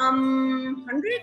100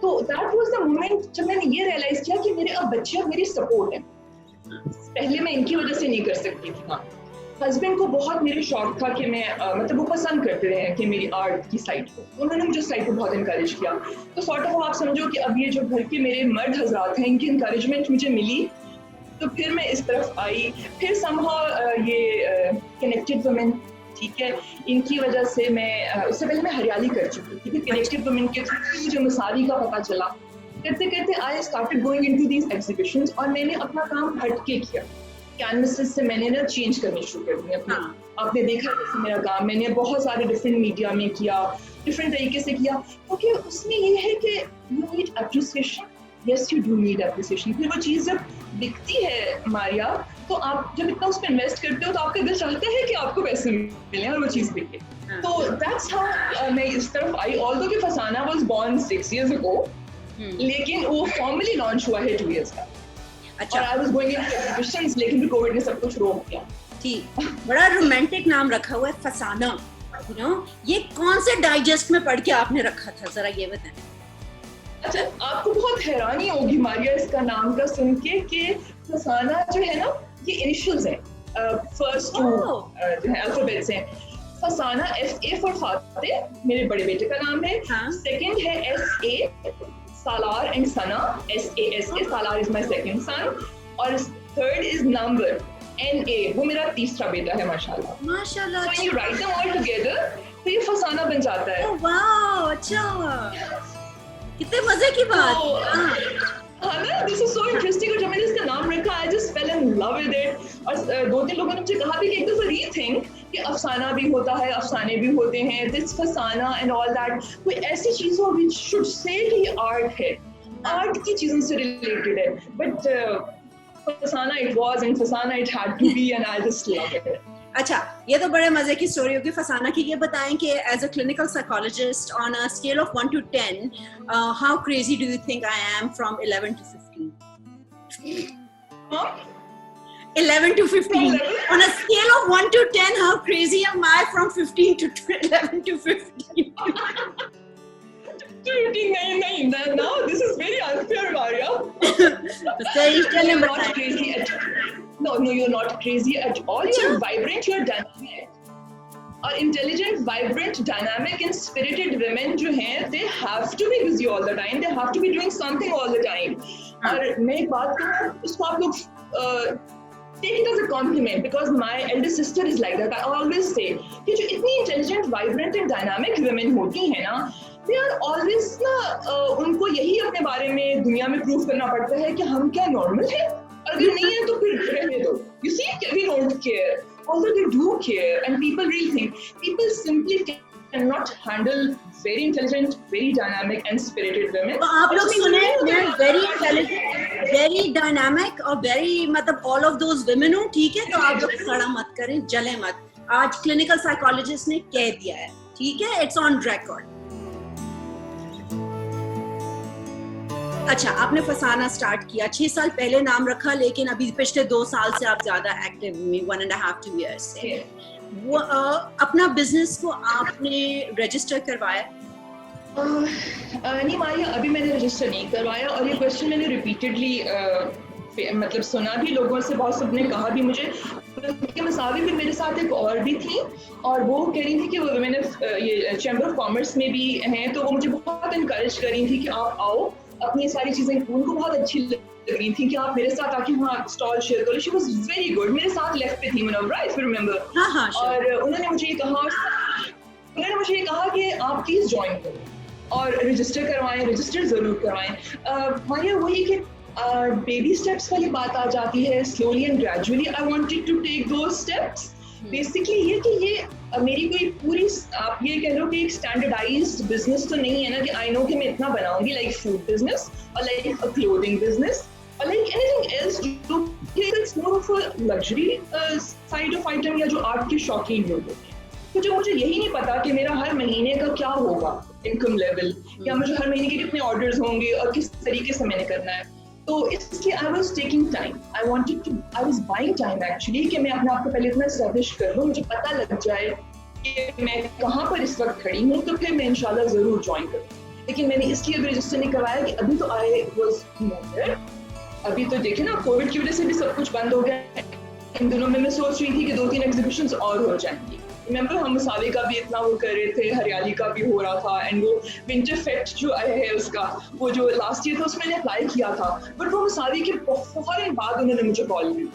تو that was the moment جب میں نے یہ ریئلائز کیا کہ میرے اب بچے اب میری سپورٹ ہے. پہلے میں ان کی وجہ سے نہیں کر سکتی تھی. ہاں ہسبینڈ کو بہت میرے شوق تھا کہ میں مطلب وہ پسند کرتے رہے کہ میری آرٹ کی سائڈ کو, انہوں نے مجھے سائڈ کو بہت انکریج کیا. تو سارٹ آف آپ سمجھو کہ اب یہ جو گھر کے میرے مرد حضرات ہیں ان کی انکریجمنٹ مجھے ملی, تو پھر میں اس طرف آئی. پھر somehow یہ کنیکٹڈ وومن, ٹھیک ہے, ان کی وجہ سے میں اس سے پہلے میں ہریالی کر چکی تھی. کنیکٹڈ وومن کے تھرو مجھے مساوی کا پتہ چلا. کرتے کرتے I started going into these exhibitions, اور میں نے اپنا کام ہٹ کے کیا. کینوسز سے میں نے نا چینج کرنی شروع کر دی اپنا. آپ نے دیکھا جیسے میرا کام میں نے بہت سارے ڈفرینٹ میڈیا میں کیا, ڈفرینٹ طریقے سے کیا, کیونکہ اس میں یہ ہے کہ you need appreciation. Yes you do need appreciation. پھر وہ چیز جب دکھتی ہے ماریا, تو آپ جب اتنا اس پہ انویسٹ کرتے ہو تو آپ کا دل چاہتا ہے کہ آپ کو پیسے ملیں اور وہ چیز دکھے. تو دیٹس ہاؤ میں اس طرف آئی. آلدو کہ فسانہ واز بورن 6 years ago, لیکن وہ فارملی لانچ ہوا ہے 2 years کا. اچھا, اور I was going into exhibitions, لیکن بھی کووڈ نے سب کچھ روک دیا. ٹھیک, بڑا رومانٹک نام رکھا ہوا ہے فسانہ. یہ کون سے ڈائجسٹ میں پڑھ کے آپ نے رکھا تھا, ذرا یہ بتائیں. اچھا, آپ کو بہت حیرانی ہوگی ماریا اس کا نام کا سن کے کہ فسانہ جو ہے نا یہ انیشلز ہیں, فرسٹ ٹو جو ہے الفابیٹس ہیں. فسانہ FA فار فاتح میرے بڑے بیٹے کا نام ہے. سیکنڈ ہے SA Salar and Sana, SASA, Salar is my second son. اور تھرڈ از نمبر NA, وہ میرا تیسرا بیٹا ہے ماشاءاللہ. ماشاءاللہ. So when you write them all together تو یہ فسانہ بن جاتا ہے. واو, اچھا, کتنے مزے کی بات. ہاں نا, دس از سو انٹرسٹنگ. اور جب میں نے اس کا نام رکھا I just fell in love with it. اور 2-3 لوگوں نے مجھے کہا بھی کہ ایک دفعہ ری تھنک کہ افسانہ بھی ہوتا ہے, افسانے بھی ہوتے ہیں, دس فسانہ اینڈ آل دیٹ. کوئی ایسی چیز ہو وچ شوڈ سے کہ یہ آرٹ ہے, آرٹ کی چیزوں سے ریلیٹڈ ہے. But Fasana it was and Fasana it had to be and I just love it. اچھا, یہ تو بڑے مزے کی اسٹوری ہوگی فسانہ کی. یہ بتائیں کہ as a clinical psychologist on a scale of 1 to 10 how crazy do you think I am from 11 to 15? 11 to 15. On a scale of 1 to 10, how crazy am I from 15 to 11 to 15? نہیں, now this is very unfair, Maria. You're not crazy at no, you're not crazy at all. You're vibrant, you're dynamic. اور intelligent, vibrant, dynamic and spirited women جو ہیں they have to be busy all the time. They have to be doing something all the time. اور میں ایک بات کہوں, اس کو آپ لوگ take it as a compliment because my elder sister is like that. I always say کہ جو اتنی intelligent, vibrant and dynamic women ہوتی ہیں نا, they are always نا ان کو یہی اپنے بارے میں دنیا میں پروف کرنا پڑتا ہے کہ ہم کیا نارمل ہیں, اور اگر نہیں ہے تو پھر رہنے دو. You see, we don't care. Although they do care and people really think. People simply cannot handle very intelligent, very dynamic and spirited women. تو آپ لوگ سنیں, میں very intelligent, very dynamic اور very مطلب all of those women ہوں, ٹھیک ہے, تو آپ لوگ سڑا مت کریں, جلیں مت. آج کلینکل سائیکالوجسٹ نے کہہ دیا ہے, ٹھیک ہے, اٹس آن ریکارڈ. اچھا, آپ نے فسانہ اسٹارٹ کیا 6 سال پہلے نام رکھا, لیکن ابھی پچھلے 2 سال سے آپ زیادہ ایکٹیو ہوئی, 1.5-2 years سے. وہ اپنا بزنس کو آپ نے رجسٹر کروایا؟ نہیں ماریا, ابھی میں نے رجسٹر نہیں کروایا. اور یہ کوشچن میں نے ریپیٹڈلی مطلب سنا بھی لوگوں سے, بہت سب نے کہا بھی مجھے کہ مساوی بھی میرے ساتھ ایک اور بھی تھی, اور وہ کہہ رہی تھی کہ میں نے یہ چیمبر آف کامرس میں بھی ہیں, تو وہ مجھے بہت انکریج کر رہی تھی کہ آپ آؤ, اپنی ساری چیزیں ان کو بہت اچھی لگ رہی تھی کہ آپ میرے ساتھ آ کے وہاں اسٹال شیئر کرو. شی واز ویری گڈ, میرے ساتھ لیفٹ پہ تھی منورہ, اف یو ریممبر. اور انہوں نے مجھے یہ کہا کہ آپ پلیز جوائن کرو اور رجسٹر کروائیں, رجسٹر ضرور کروائیں. ماریا, وہی کہ بیبی اسٹیپس والی بات آ جاتی ہے, slowly and gradually I wanted to take those steps. Basically یہ کہ یہ میری کوئی پوری آپ یہ کہہ لو کہ ایک اسٹینڈرڈائزڈ بزنس تو نہیں ہے نا کہ آئی نو کہ میں اتنا بناؤں گی, لائک فوڈ بزنس اور لائک اے کلوتھنگ بزنس اور لائک اینی تھنگ ایلس جو کہ it's more of a luxury side of item, یا جو آرٹ کے شوقین لوگ ہوتے ہیں. تو جو مجھے یہی نہیں پتا کہ میرا ہر مہینے کا کیا ہوگا انکم لیول, یا مجھے ہر مہینے کے کتنے آرڈرز ہوں گے اور کس طریقے سے میں نے کرنا ہے. تو اس لیے I was taking time. I was buying time actually کہ میں اپنے آپ کو پہلے اتنا اسٹیبلش کر لوں, مجھے پتہ لگ جائے کہ میں کہاں پر اس وقت کھڑی ہوں, تو پھر میں انشاءاللہ ضرور جوائن کروں. لیکن میں نے اس لیے بھی رجسٹر نہیں کروایا کہ ابھی تو آئی واز موٹر. ابھی تو دیکھیں نا کووڈ کی وجہ سے بھی سب کچھ بند ہو گیا. ان دنوں میں سوچ رہی تھی کہ 2-3 ایگزیبیشنز اور ہو جائیں گی. ریممبر ہم مساوی کا بھی اتنا وہ کر رہے تھے, ہریالی کا بھی ہو رہا تھا, اینڈ وہ ونٹر فیسٹ جو ہے اس کا وہ جو لاسٹ ایئر تھا اس میں نے اپلائی کیا تھا, بٹ وہ مساوی کے فوراً بعد انہوں نے مجھے کال کی,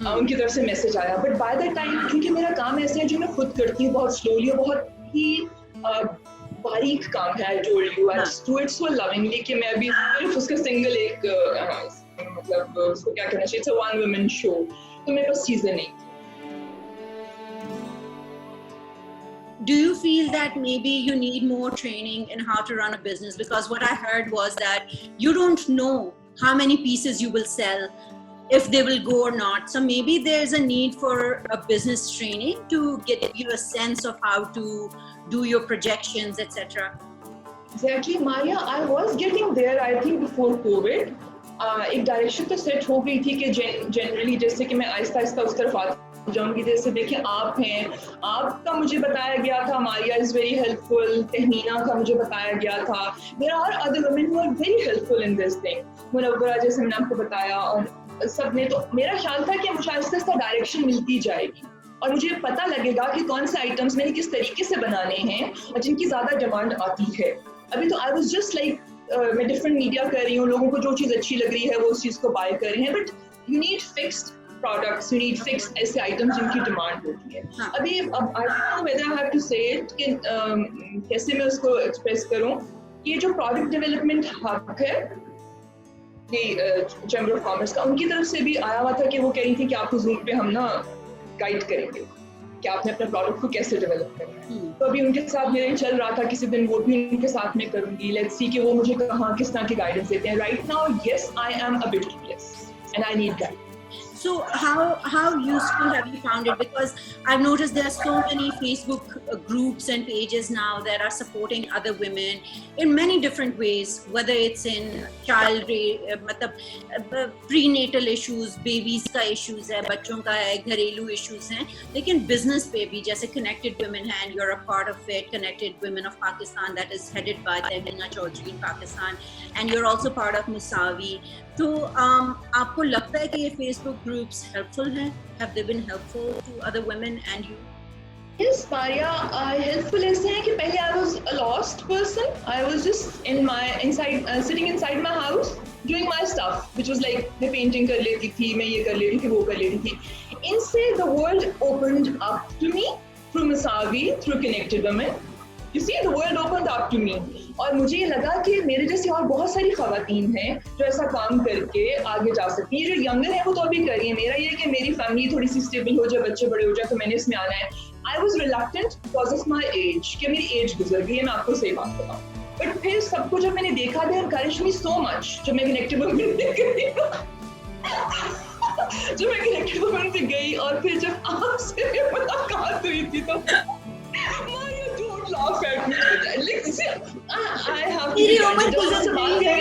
ان کی طرف سے میسج آیا. بٹ بائی دیٹ ٹائم کیونکہ میرا کام ایسا ہے جو میں خود کرتی ہوں بہت سلولی اور بہت ہی باریک کام ہے. I told you I do it so lovingly کہ میں ابھی صرف اس کا سنگل ایک مطلب اس کو کیا کہنا چاہیے, اٹس اے ون وومن شو, تو میرے پاس چیزیں نہیں. Do you feel that maybe you need more training in how to run a business? Because what I heard was that you don't know how many pieces you will sell, if they will go or not. So maybe there's a need for a business training to give you a sense of how to do your projections, etc. Exactly, Maria. I was getting there, I think, before COVID. ایک direction تو set ہو گئی تھی کہ generally جیسے کہ میں آہستہ آہستہ اس طرف آتی جاؤں گی. جیسے دیکھیں آپ ہیں, آپ کا مجھے بتایا گیا تھا, Maria is very helpful, Tahmina کا مجھے بتایا گیا تھا, there are other women who are very helpful in this thing. Munawara جیسے میں نے آپ کو بتایا, اور سب نے, تو میرا خیال تھا کہ مجھے آہستہ آہستہ ڈائریکشن ملتی جائے گی اور مجھے پتہ لگے گا کہ کون سے آئٹمس میں نے کس طریقے سے بنانے ہیں اور جن کی زیادہ ڈیمانڈ آتی ہے. ابھی تو آئی واز جسٹ لائک میں ڈفرنٹ میڈیا کر رہی ہوں, لوگوں کو جو چیز اچھی لگ رہی ہے وہ اس چیز کو بائی کر رہے ہیں, but you need fixed products, you need fixed ایسے آئٹمس جن کی ڈیمانڈ ہوتی ہے. ابھی whether I have to say it کہ کیسے میں اس کو ایکسپریس کروں. یہ جو پروڈکٹ ڈیولپمنٹ ہب ہے چیمبر آف کامرس کا, ان کی طرف سے بھی آیا ہوا تھا کہ وہ کہہ رہی تھی کہ آپ کو زوم پہ ہم نا گائڈ کریں گے کہ آپ نے اپنے پروڈکٹ کو کیسے ڈیولپ کرنا ہے. تو ابھی ان کے ساتھ میرے چل رہا تھا, کسی دن وہ بھی ان کے ساتھ میں کروں گی. لیٹس سی کہ وہ مجھے کہاں کس طرح کی گائیڈنس دیتے ہیں. Right now yes I am a but clueless and I need guide. So how useful have you found it? Because I've noticed there are so many Facebook groups and pages now that are supporting other women in many different ways, whether it's in prenatal issues, babies ka issues hai, bachon ka hai, gharelu issues hain, lekin business pe bhi jaise Connected Women hai, and you're a part of it, Connected Women of Pakistan, that is headed by Tehmina Chaudhary in Pakistan, and you're also part of Musawi. تو آپ کو لگتا ہے کہ یہ face بک groups helpful ہیں؟ Have they been helpful to other women and you? Yes, Maria, helpful ایسے ہیں کہ پہلے I was a lost person. I was just sitting inside my house doing my stuff, which was like میں painting کر لیتی تھی, میں یہ کر لیتی تھی, وہ کر لیتی تھی. ان سے the world opened up to me through Musawi, through Connected Women. You see, the world opened up to me. اور مجھے یہ لگا کہ میرے جیسی اور بہت ساری خواتین ہیں جو ایسا کام کر کے آگے جا سکتی ہیں. جو ینگر ہیں وہ تو ابھی کر رہی ہیں. میرا یہ کہ میری فیملی تھوڑی سی اسٹیبل ہو جائے, بچے بڑے ہو جائے, تو میں نے اس میں آنا ہے. I was reluctant because of my age, کہ میری ایج گزر گئی ہے, میں آپ کو صحیح بات بتاؤں. بٹ پھر سب کو جب میں نے دیکھا, دے انکریج می سو مچ. جب میں کنیکٹڈ وومن پہ گئی اور پھر جب آپ سے ملاقات ہوئی تھی تو laugh at me. Like, see, I have to. میری عمر گزر گئی ہے,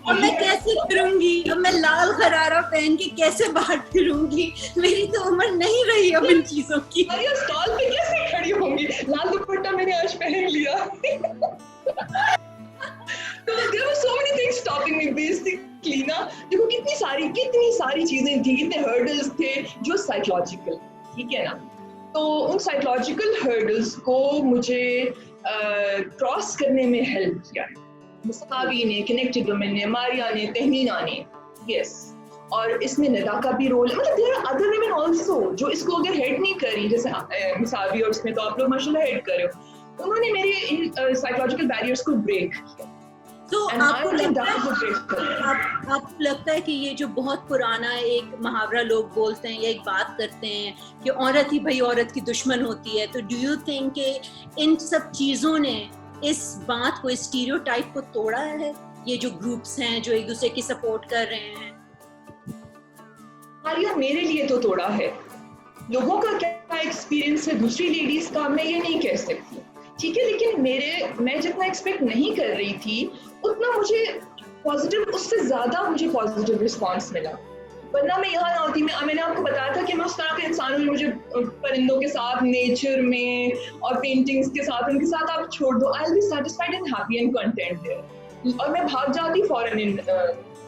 اب میں کیسے پھروں گی؟ اب میں لال غرارہ پہن کے کیسے باہر پھروں گی؟ میری تو عمر نہیں رہی اب ان چیزوں کی. ارے اسٹال پہ کیسے کھڑی ہوں گی؟ لال دوپٹہ میں نے آج پہن لیا. There were so many things stopping me basically نا. دیکھو کتنی ساری چیزیں تھیں, کتنے hurdles تھے جو psychological, ٹھیک ہے نا. تو ان سائیکولوجیکل ہرڈلس کو مجھے کراس کرنے میں ہیلپ کیا ہے مساوی نے, کنیکٹڈ وومن نے, ماریا نے, تہمینہ نے. یس, اور اس میں ندا کا بھی رول ہے. مطلب there are other women also جو اس کو اگر ہیڈ نہیں کر رہی, جیسے مساوی, اور اس میں تو آپ لوگ ماشاء اللہ ہیڈ کر رہے ہو. انہوں نے میری ان سائیکولوجیکل بیریئرس کو بریک کیا. تو آپ کو لگتا ہے کہ یہ جو بہت پرانا ایک محاورہ لوگ بولتے ہیں یا ایک بات کرتے ہیں کہ عورت ہی بھائی عورت کی دشمن ہوتی ہے, تو ڈو یو تھنک کہ ان سب چیزوں نے اس بات کو, اس اسٹیریوٹائپ کو توڑا ہے؟ یہ جو گروپس ہیں جو ایک دوسرے کی سپورٹ کر رہے ہیں. آریا, میرے لیے تو توڑا ہے. لوگوں کا کیا ایکسپیرینس ہے دوسری لیڈیز کا میں یہ نہیں کہہ سکتی, ٹھیک ہے, لیکن میں جتنا ایکسپیکٹ نہیں کر رہی تھی اتنا مجھے پازیٹیو, اس سے زیادہ مجھے پازیٹیو رسپانس ملا. ورنہ میں یہاں نہ ہوتی. میں نے آپ کو بتایا تھا کہ میں اس طرح کا انسان ہوں, مجھے پرندوں کے ساتھ, نیچر میں اور پینٹنگس کے ساتھ, ان کے ساتھ آپ چھوڑ دو, I'll be satisfied and happy and content there. اور میں بھاگ جاتی فوراً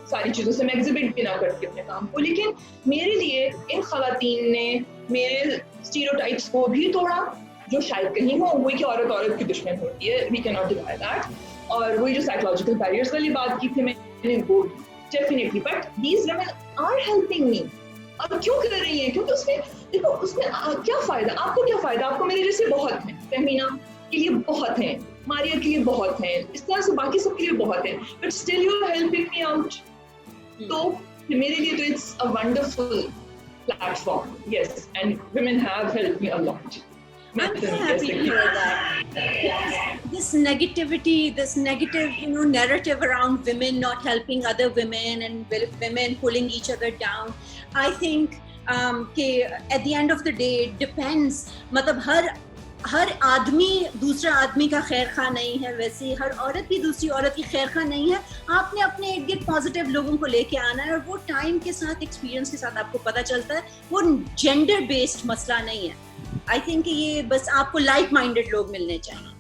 ساری چیزوں سے, میں ایگزیبٹ بھی نہ کرتی اپنے کام کو. لیکن میرے لیے ان خواتین نے میرے اسٹیریوٹائپس کو بھی توڑا, جو شاید کہیں ہو, وہی کہ عورت کی دشمن ہوتی ہے, we can not deny that. اور وہی جو سائیکولوجیکل بیریئرس والی بات کی تھی میں نے, وہ definitely, but these women are helping me. اب کیوں کر رہی ہیں؟ کیونکہ اس میں دیکھو, اس میں کیا فائدہ, آپ کو کیا فائدہ, آپ کو میرے جیسے بہت ہیں, فہمینا کے لیے بہت ہیں, ماریا کے لیے بہت ہیں, اس طرح سے باقی سب کے لیے بہت ہیں, but still you are helping me out. تو میرے لیے تو it's a wonderful platform. Yes, and women have helped me a lot. I'm so happy to hear that. This negativity, this negative, narrative around women not helping other women and women pulling each other down. I think at the end of the day, it depends. مطلب ہر آدمی دوسرا آدمی کا خیر خواہ نہیں ہے, ویسے ہر عورت بھی دوسری عورت کی خیر خواہ نہیں ہے. آپ نے اپنے ارد گرد پازیٹیو لوگوں کو لے کے آنا ہے, اور وہ ٹائم کے ساتھ, ایکسپیرینس کے ساتھ آپ کو پتہ چلتا ہے. وہ جینڈر بیسڈ مسئلہ نہیں ہے. آئی تھنک یہ بس آپ کو لائک مائنڈیڈ لوگ ملنے چاہیے.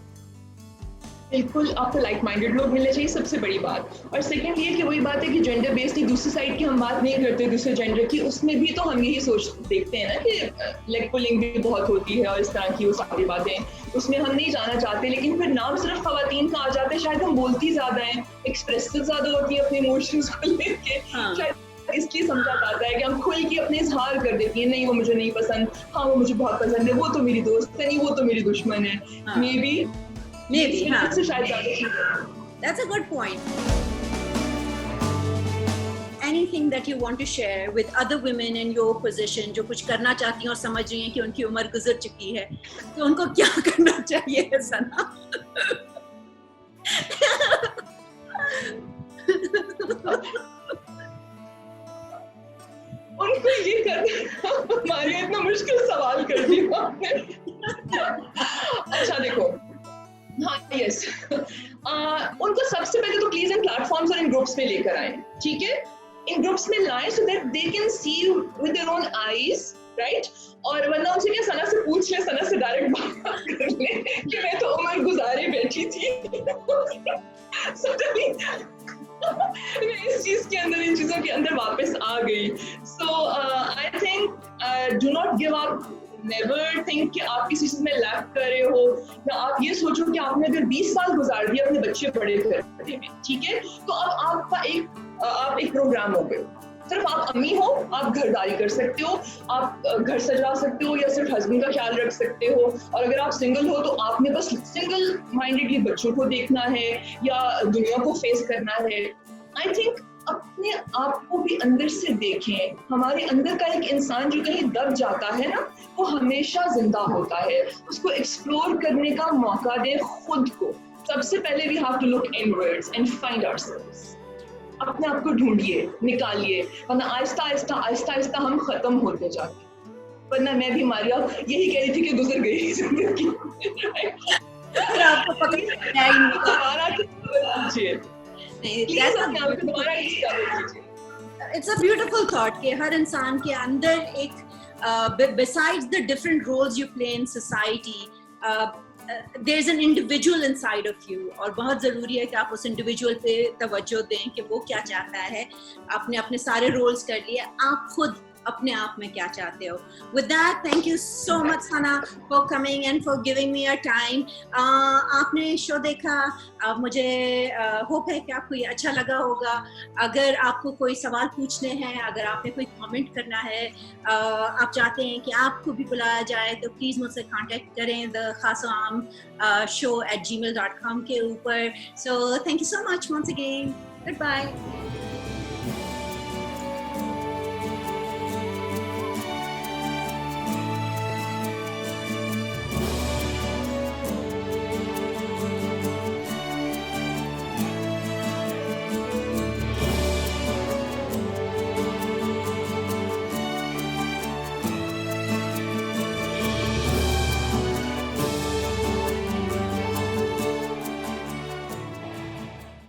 بالکل, آپ کو لائک مائنڈیڈ لوگ ملنے چاہیے, سب سے بڑی بات. اور سیکنڈ یہ کہ وہی بات ہے کہ جینڈر بیسڈ کی دوسری سائڈ کی ہم بات نہیں کرتے, دوسرے جینڈر کی, اس میں بھی تو ہم یہی سوچ دیکھتے ہیں نا کہ لیگ پولنگ بھی بہت ہوتی ہے اور اس طرح کی وہ ساری باتیں, اس میں ہم نہیں جانا چاہتے. لیکن پھر نام صرف خواتین کا آ جاتا ہے, شاید ہم بولتی زیادہ ہیں, ایکسپریسو زیادہ ہوتی ہیں اپنے ایموشنز کو لے کے, شاید اس لیے سمجھا جاتا ہے کہ ہم کھل کے اپنے اظہار کر دیتی ہیں, نہیں وہ مجھے نہیں پسند, ہاں وہ مجھے بہت پسند ہے, وہ تو میری دوست ہے, نہیں وہ تو میری دشمن ہے. Maybe, ہاں, that's a good point. Anything that you want to share with other women in your position جو کچھ کرنا چاہتی ہیں اور سمجھ رہی ہیں کہ ان کی عمر گزر چکی ہے, تو ان کو کیا کرنا چاہیے ثنا؟ ان کو یہ کرنا, ہمارے اتنا مشکل سوال کر دیا آپ نے. اچھا دیکھو, ہاں یس, ان کو سب سے پہلے تو پلیز ان پلیٹ فارمس اور ان گروپس میں لے کر آئیں, ٹھیک ہے, ان گروپس میں لائیں so that they can see with their own eyes, right. اور ورنہ ان سے کیا, ثنا سے پوچھ لیں, ثنا سے ڈائریکٹ بات کر لیں کہ میں تو عمر گزارے بیٹھی تھی. میں اس چیز کے اندر, ان چیزوں کے اندر واپس آ گئی. So I think do not give up, never think کہ آپ کسی چیز میں لیک کر رہے ہو, یا آپ یہ سوچو کہ آپ نے اگر 20 سال گزار دیا اپنے بچے بڑے کرنے میں, ٹھیک ہے, تو اب آپ کا ایک پروگرام ہو گئے, صرف آپ امی ہو, آپ گھرداری کر سکتے ہو, آپ گھر سجا سکتے ہو, یا صرف ہسبینڈ کا خیال رکھ سکتے ہو, اور اگر آپ سنگل ہو تو آپ نے بس سنگل مائنڈیڈلی بچوں کو دیکھنا ہے یا دنیا کو فیس کرنا ہے. آئی تھنک اپنے آپ کو بھی اندر سے دیکھیں. ہمارے اندر کا ایک انسان جو کہیں دب جاتا ہے نا, وہ ہمیشہ زندہ ہوتا ہے, اس کو ایکسپلور کرنے کا موقع دیں خود کو. سب سے پہلے we have to look inwards and find ourselves. اپنے آپ کو ڈھونڈیے, نکالیے, ورنہ آہستہ آہستہ آہستہ آہستہ ہم ختم ہوتے جاتے ہیں. ورنہ میں بھی ماریا یہی کہہ رہی تھی کہ گزر گئی زندگی. آپ کو دوبارہ It's a beautiful thought کہ ہر انسان کے اندر ایک besides the different roles you play in society, there's an individual inside of you, اور بہت ضروری ہے کہ آپ اس individual پہ توجہ دیں کہ وہ کیا چاہتا ہے. آپ نے اپنے سارے رولز کر لیے, آپ خود اپنے آپ میں کیا چاہتے ہو. With that, thank you so much Sana for coming and for giving me your time. آپ نے شو دیکھا, مجھے ہوپ ہے کہ آپ کو یہ اچھا لگا ہوگا. اگر آپ کو کوئی سوال پوچھنے ہیں, اگر آپ نے کوئی کامنٹ کرنا ہے, آپ چاہتے ہیں کہ آپ کو بھی بلایا جائے, تو پلیز مجھ سے کانٹیکٹ کریں the خاصوعام show@gmail.com کے اوپر. So thank you so much once again. Goodbye.